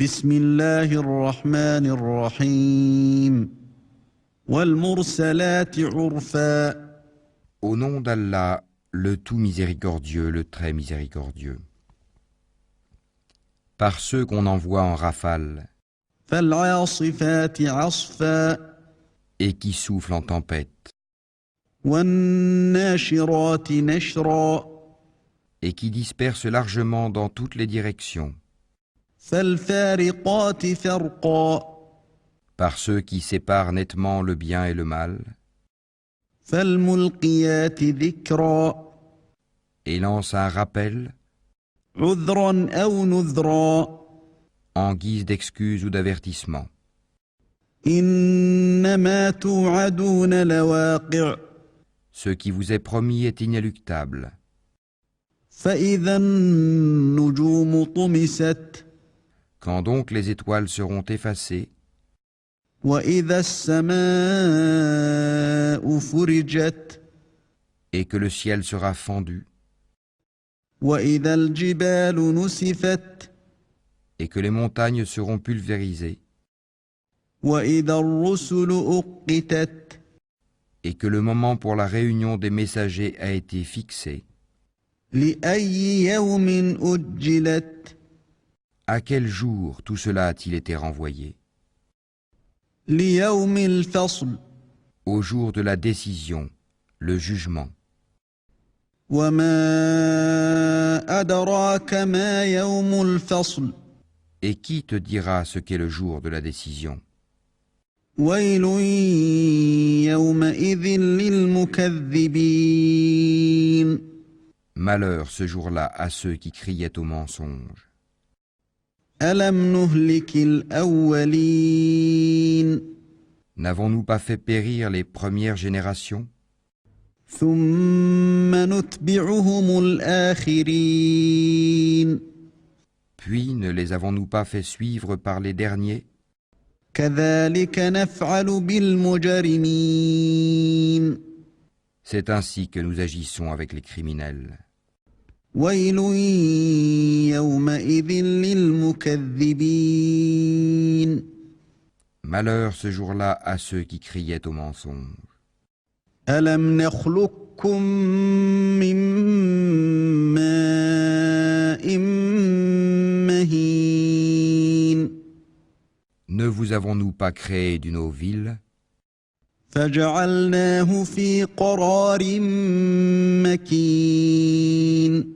بسم الله الرحمن الرحيم والمرسلات عرفا. Au nom d'Allah, le tout miséricordieux, le très miséricordieux. Par ceux qu'on envoie en rafale فالعاصفات عصفا et qui soufflent en tempête والناشرات نشرا et qui dispersent largement dans toutes les directions. فالفارقات فرقا Par ceux qui séparent nettement le bien et le mal فالملقيات ذكرا et lancent un rappel عذرا أو نذرا en guise d'excuse ou d'avertissement. إنما توعدون لواقع Ce qui vous est promis est inéluctable. فإذا النجوم طمست Quand donc les étoiles seront effacées وإذا السماء فرجت et que le ciel sera fendu وإذا الجبال نسفت et que les montagnes seront pulvérisées وإذا الرسل أقتت et que le moment pour la réunion des messagers a été fixé, لأي يوم أجلت à quel jour tout cela a-t-il été renvoyé? ليوم الفصل Au jour de la décision, le jugement. وما أدراك ما يوم الفصل Et qui te dira ce qu'est le jour de la décision? ويل يومئذ للمكذبين. Malheur ce jour-là à ceux qui criaient au mensonge. ألم نهلك الأولين N'avons-nous pas fait périr les premières générations? ثم نتبعهم الآخرين Puis ne les avons-nous pas fait suivre par les derniers? كذلك نفعل بالمجرمين. C'est ainsi que nous agissons avec les criminels. ويل يومئذ للمكذبين. Malheur ce jour-là à ceux qui criaient au mensonge. ألم نخلقكم من ماء مهين Ne vous avons-nous pas créé d'une eau vile فجعلناه في قرار مكين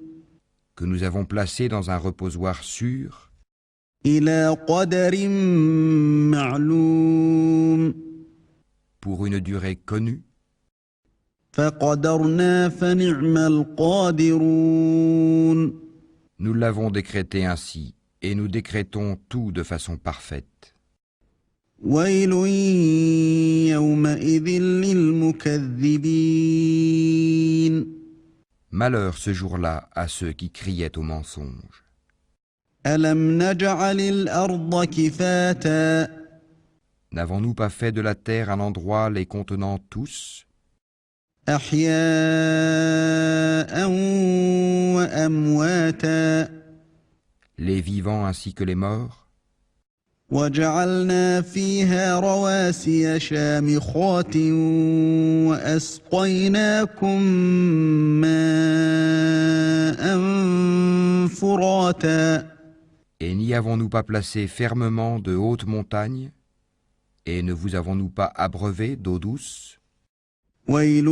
que nous avons placé dans un reposoir sûr إلى قدر معلوم pour une durée connue? فقدرنا فنعم القادرون. Nous l'avons décrété ainsi et nous décrétons tout de façon parfaite. ويل يومئذ للمكذبين. Malheur ce jour-là à ceux qui criaient au mensonge. ألم نجعل الأرض كفاتا N'avons-nous pas fait de la terre un endroit les contenant tous, أحياء وأمواتا les vivants ainsi que les morts? وجعلنا فيها رواسي شامخات وأسقيناكم ماء فراتا. Et n'y avons-nous pas placé fermement de hautes montagnes? Et ne vous avons-nous pas abreuvé d'eau douce? ويل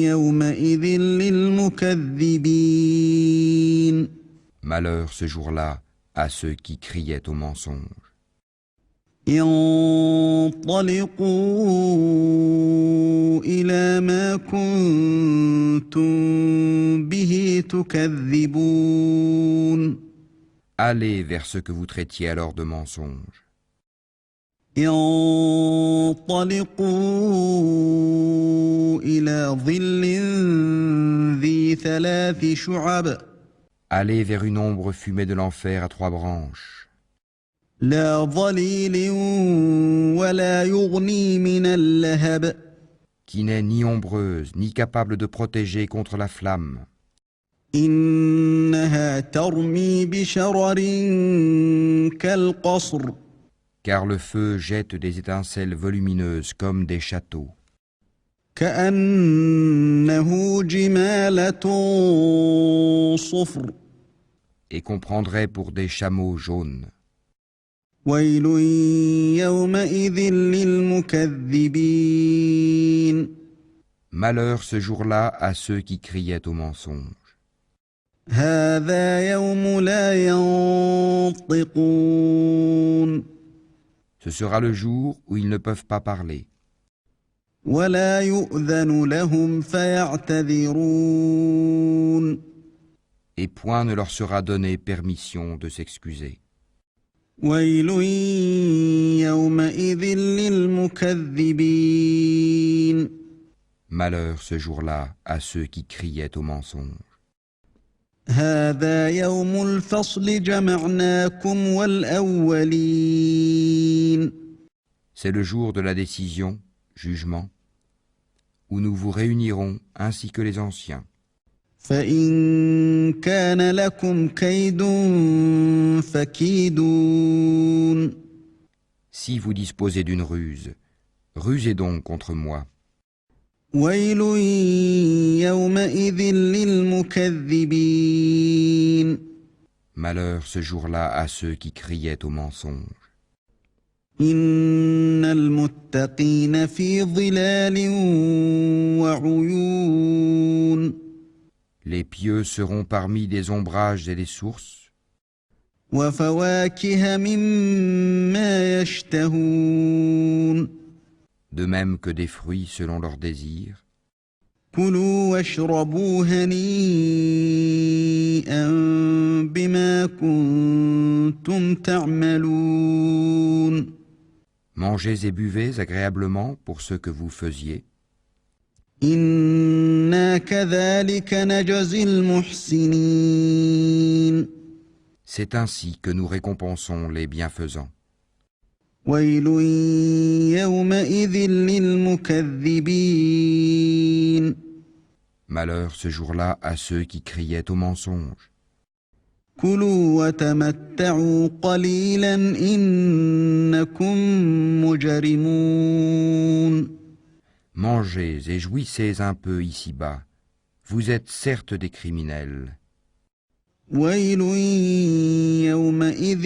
يومئذ للمكذبين. Malheur ce jour-là à ceux qui criaient au mensonge. انطلقوا إلى ما كنتم به تكذبون. Allez vers ce que vous traitiez alors de mensonge. انطلقوا إلى ظل ذي 3 شعب. Allez vers une ombre fumée de l'enfer à 3 branches, لا ظليل ولا يغني من اللهب. qui n'est ni ombreuse, ni capable de protéger contre la flamme. إنها ترمي بشرر كالقصر car le feu jette des étincelles volumineuses comme des châteaux, كأنه جمالة صفر et qu'on prendrait pour des chameaux jaunes. ويل يومئذ للمكذبين Malheur ce jour-là à ceux qui criaient au mensonge. هذا يوم لا ينطقون Ce sera le jour où ils ne peuvent pas parler, ولا يؤذن لهم فيعتذرون et point ne leur sera donné permission de s'excuser. ويل يومئذ للمكذبين Malheur ce jour-là à ceux qui criaient au mensonge. هذا يوم الفصل جمعناكم والأولين C'est le jour de la décision, jugement, où nous vous réunirons ainsi que les anciens. فإن كان لكم كيد فكيدون Si vous disposez d'une ruse, rusez donc contre moi. ويل يومئذ للمكذبين Malheur ce jour-là à ceux qui criaient au mensonge. إن المتقين في ظلال وعيون Les pieux seront parmi des ombrages et des sources, وفواكه مما يشتهون de même que des fruits selon leurs désirs. كلوا واشربوا هنيئا بما كنتم تعملون Mangez et buvez agréablement pour ce que vous faisiez. إنا كذلك نجزي المحسنين C'est ainsi que nous récompensons les bienfaisants. ويل يومئذ للمكذبين Malheur ce jour-là à ceux qui criaient au mensonge. كلوا وتمتعوا قليلا إنكم مجرمون Mangez et jouissez un peu ici-bas. Vous êtes certes des criminels. ويل يومئذ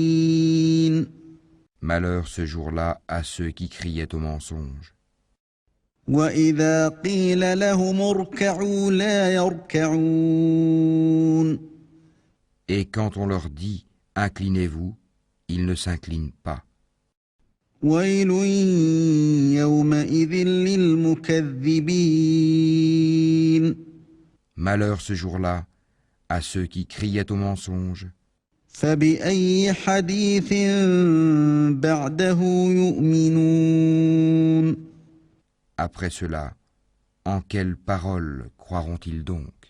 للمكذبين Malheur ce jour-là à ceux qui criaient au mensonge. وإذا قيل لهم اركعوا لا يركعون Et quand on leur dit « Inclinez-vous », ils ne s'inclinent pas. ويل يومئذ للمكذبين Malheur ce jour-là à ceux qui criaient au mensonge. فبأي حديث بعده يؤمنون Après cela, en quelle parole croiront-ils donc ?